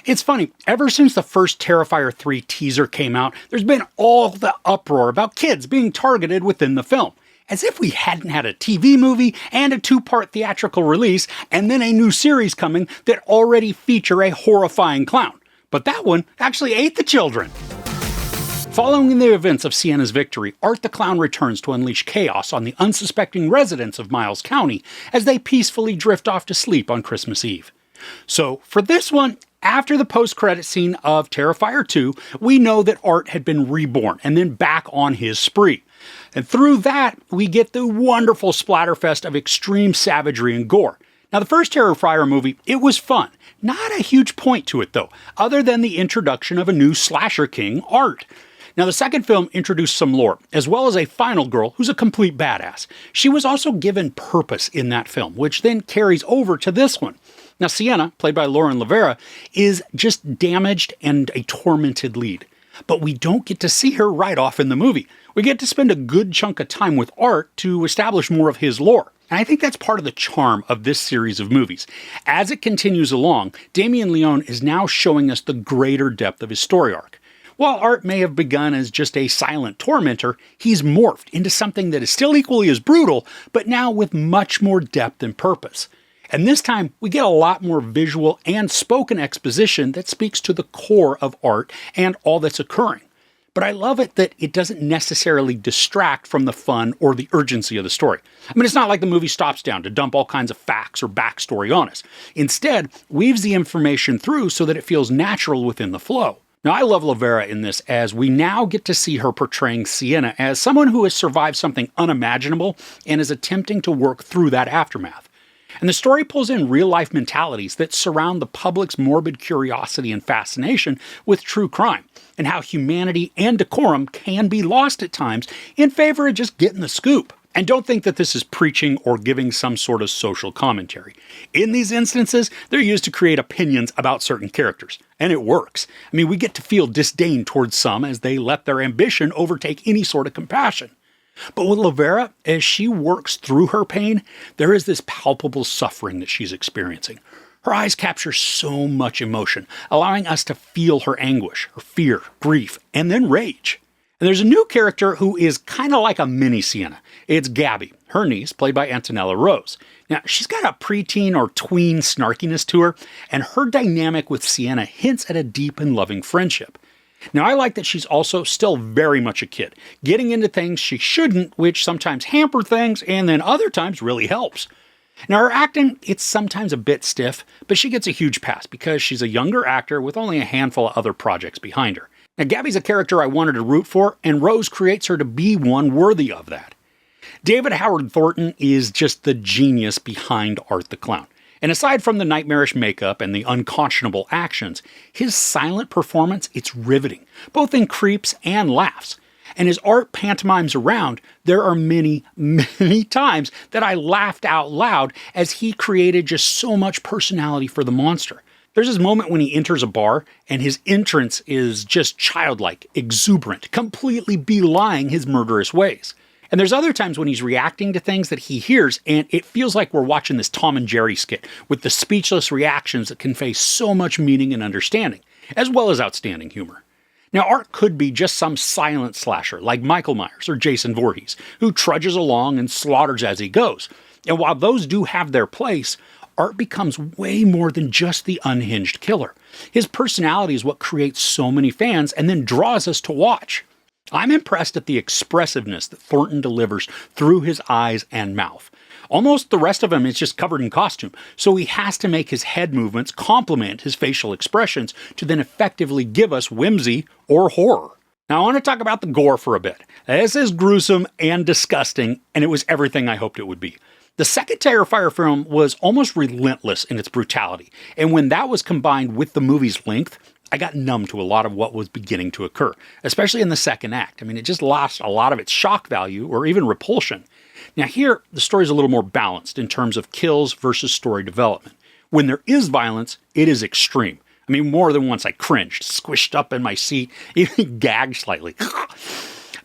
It's funny, ever since the first Terrifier 3 teaser came out, there's been all the uproar about kids being targeted within the film. As if we hadn't had a TV movie and a 2-part theatrical release, and then a new series coming that already feature a horrifying clown. But that one actually ate the children. Following the events of Sienna's victory, Art the Clown returns to unleash chaos on the unsuspecting residents of Miles County as they peacefully drift off to sleep on Christmas Eve. So, for this one, after the post-credit scene of Terrifier 2, we know that Art had been reborn and then back on his spree. And through that, we get the wonderful splatterfest of extreme savagery and gore. Now, the first Terrifier movie, it was fun. Not a huge point to it, though, other than the introduction of a new slasher king, Art. Now, the second film introduced some lore, as well as a final girl who's a complete badass. She was also given purpose in that film, which then carries over to this one. Now, Sienna, played by Lauren LaVera, is just damaged and a tormented lead. But we don't get to see her right off in the movie. We get to spend a good chunk of time with Art to establish more of his lore. And I think that's part of the charm of this series of movies. As it continues along, Damien Leone is now showing us the greater depth of his story arc. While Art may have begun as just a silent tormentor, he's morphed into something that is still equally as brutal, but now with much more depth and purpose. And this time, we get a lot more visual and spoken exposition that speaks to the core of Art and all that's occurring. But I love it that it doesn't necessarily distract from the fun or the urgency of the story. I mean, it's not like the movie stops down to dump all kinds of facts or backstory on us. Instead, weaves the information through so that it feels natural within the flow. Now, I love LaVera in this as we now get to see her portraying Sienna as someone who has survived something unimaginable and is attempting to work through that aftermath. And the story pulls in real-life mentalities that surround the public's morbid curiosity and fascination with true crime, and how humanity and decorum can be lost at times in favor of just getting the scoop. And don't think that this is preaching or giving some sort of social commentary. In these instances, they're used to create opinions about certain characters. And it works. I mean, we get to feel disdain towards some as they let their ambition overtake any sort of compassion. But with LaVera, as she works through her pain, there is this palpable suffering that she's experiencing. Her eyes capture so much emotion, allowing us to feel her anguish, her fear, grief, and then rage. And there's a new character who is kind of like a mini Sienna. It's Gabby, her niece, played by Antonella Rose. Now, she's got a preteen or tween snarkiness to her, and her dynamic with Sienna hints at a deep and loving friendship. Now, I like that she's also still very much a kid, getting into things she shouldn't, which sometimes hamper things, and then other times really helps. Now, her acting, it's sometimes a bit stiff, but she gets a huge pass because she's a younger actor with only a handful of other projects behind her. Now, Gabby's a character I wanted to root for, and Rose creates her to be one worthy of that. David Howard Thornton is just the genius behind Art the Clown. And aside from the nightmarish makeup and the unconscionable actions, his silent performance, it's riveting, both in creeps and laughs. And as Art pantomimes around, there are many, many times that I laughed out loud as he created just so much personality for the monster. There's this moment when he enters a bar, and his entrance is just childlike, exuberant, completely belying his murderous ways. And there's other times when he's reacting to things that he hears, and it feels like we're watching this Tom and Jerry skit with the speechless reactions that convey so much meaning and understanding, as well as outstanding humor. Now, Art could be just some silent slasher like Michael Myers or Jason Voorhees, who trudges along and slaughters as he goes. And while those do have their place, Art becomes way more than just the unhinged killer. His personality is what creates so many fans and then draws us to watch. I'm impressed at the expressiveness that Thornton delivers through his eyes and mouth. Almost the rest of him is just covered in costume, so he has to make his head movements complement his facial expressions to then effectively give us whimsy or horror. Now I want to talk about the gore for a bit. This is gruesome and disgusting, and it was everything I hoped it would be. The second Terrifier film was almost relentless in its brutality, and when that was combined with the movie's length, I got numb to a lot of what was beginning to occur, especially in the second act. I mean, it just lost a lot of its shock value or even repulsion. Now here, the story's a little more balanced in terms of kills versus story development. When there is violence, it is extreme. I mean, more than once I cringed, squished up in my seat, even gagged slightly.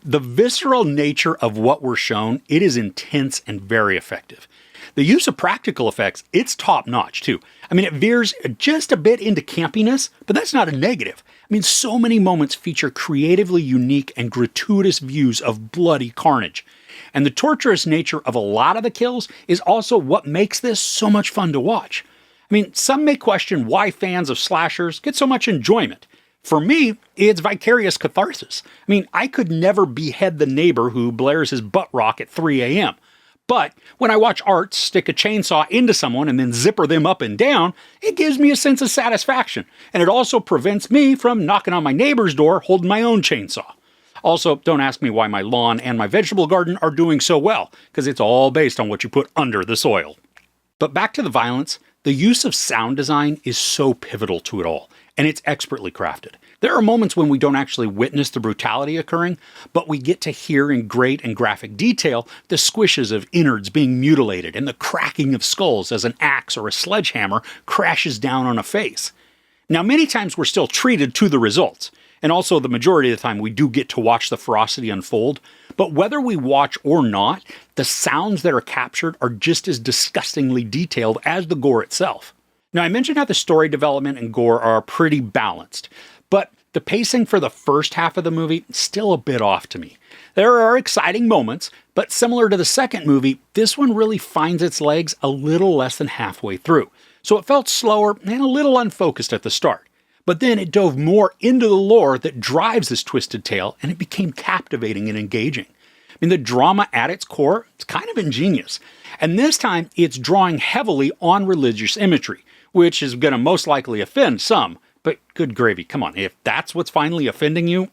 The visceral nature of what we're shown, it is intense and very effective. The use of practical effects, it's top notch too. I mean, it veers just a bit into campiness, but that's not a negative. I mean, so many moments feature creatively unique and gratuitous views of bloody carnage. And the torturous nature of a lot of the kills is also what makes this so much fun to watch. I mean, some may question why fans of slashers get so much enjoyment. For me, it's vicarious catharsis. I mean, I could never behead the neighbor who blares his butt rock at 3 a.m. But when I watch Art stick a chainsaw into someone and then zipper them up and down, it gives me a sense of satisfaction. And it also prevents me from knocking on my neighbor's door holding my own chainsaw. Also, don't ask me why my lawn and my vegetable garden are doing so well, because it's all based on what you put under the soil. But back to the violence, the use of sound design is so pivotal to it all, and it's expertly crafted. There are moments when we don't actually witness the brutality occurring, but we get to hear in great and graphic detail the squishes of innards being mutilated and the cracking of skulls as an axe or a sledgehammer crashes down on a face. Now, many times we're still treated to the results, and also the majority of the time we do get to watch the ferocity unfold, but whether we watch or not, the sounds that are captured are just as disgustingly detailed as the gore itself. Now, I mentioned how the story development and gore are pretty balanced, but the pacing for the first half of the movie is still a bit off to me. There are exciting moments, but similar to the second movie, this one really finds its legs a little less than halfway through, so it felt slower and a little unfocused at the start. But then it dove more into the lore that drives this twisted tale, and it became captivating and engaging. I mean, the drama at its core, it's kind of ingenious. And this time, it's drawing heavily on religious imagery, which is going to most likely offend some. But good gravy, come on, if that's what's finally offending you,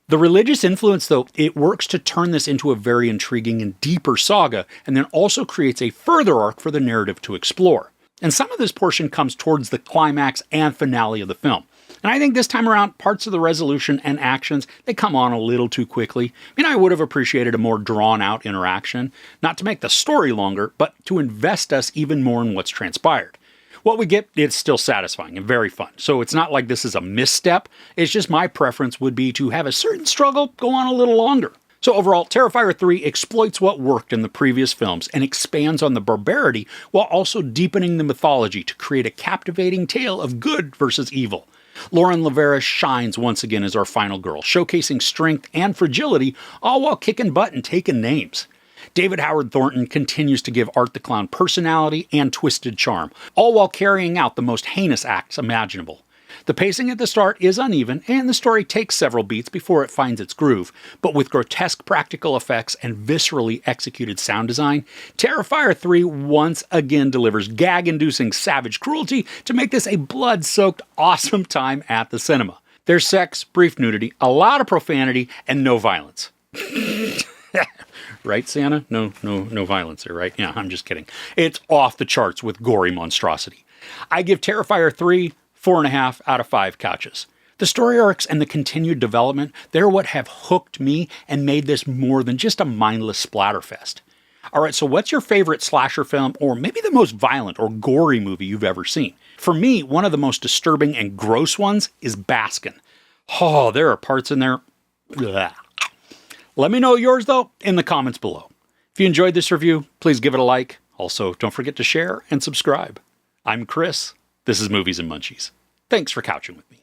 The religious influence, though, it works to turn this into a very intriguing and deeper saga, and then also creates a further arc for the narrative to explore. And some of this portion comes towards the climax and finale of the film. And I think this time around, parts of the resolution and actions, they come on a little too quickly. I mean, I would have appreciated a more drawn-out interaction, not to make the story longer, but to invest us even more in what's transpired. What we get, it's still satisfying and very fun. So it's not like this is a misstep. It's just my preference would be to have a certain struggle go on a little longer. So overall, Terrifier 3 exploits what worked in the previous films and expands on the barbarity while also deepening the mythology to create a captivating tale of good versus evil. Lauren LaVera shines once again as our final girl, showcasing strength and fragility, all while kicking butt and taking names. David Howard Thornton continues to give Art the Clown personality and twisted charm, all while carrying out the most heinous acts imaginable. The pacing at the start is uneven, and the story takes several beats before it finds its groove, but with grotesque practical effects and viscerally executed sound design, Terrifier 3 once again delivers gag-inducing savage cruelty to make this a blood-soaked, awesome time at the cinema. There's sex, brief nudity, a lot of profanity, and no violence. Right, Sienna? No violence there, right? Yeah, I'm just kidding. It's off the charts with gory monstrosity. I give Terrifier 3 4.5 out of 5 couches. The story arcs and the continued development, they're what have hooked me and made this more than just a mindless splatterfest. Alright, so what's your favorite slasher film, or maybe the most violent or gory movie you've ever seen? For me, one of the most disturbing and gross ones is Baskin. Oh, there are parts in there. Blah. Let me know yours, though, in the comments below. If you enjoyed this review, please give it a like. Also, don't forget to share and subscribe. I'm Chris. This is Movies and Munchies. Thanks for couching with me.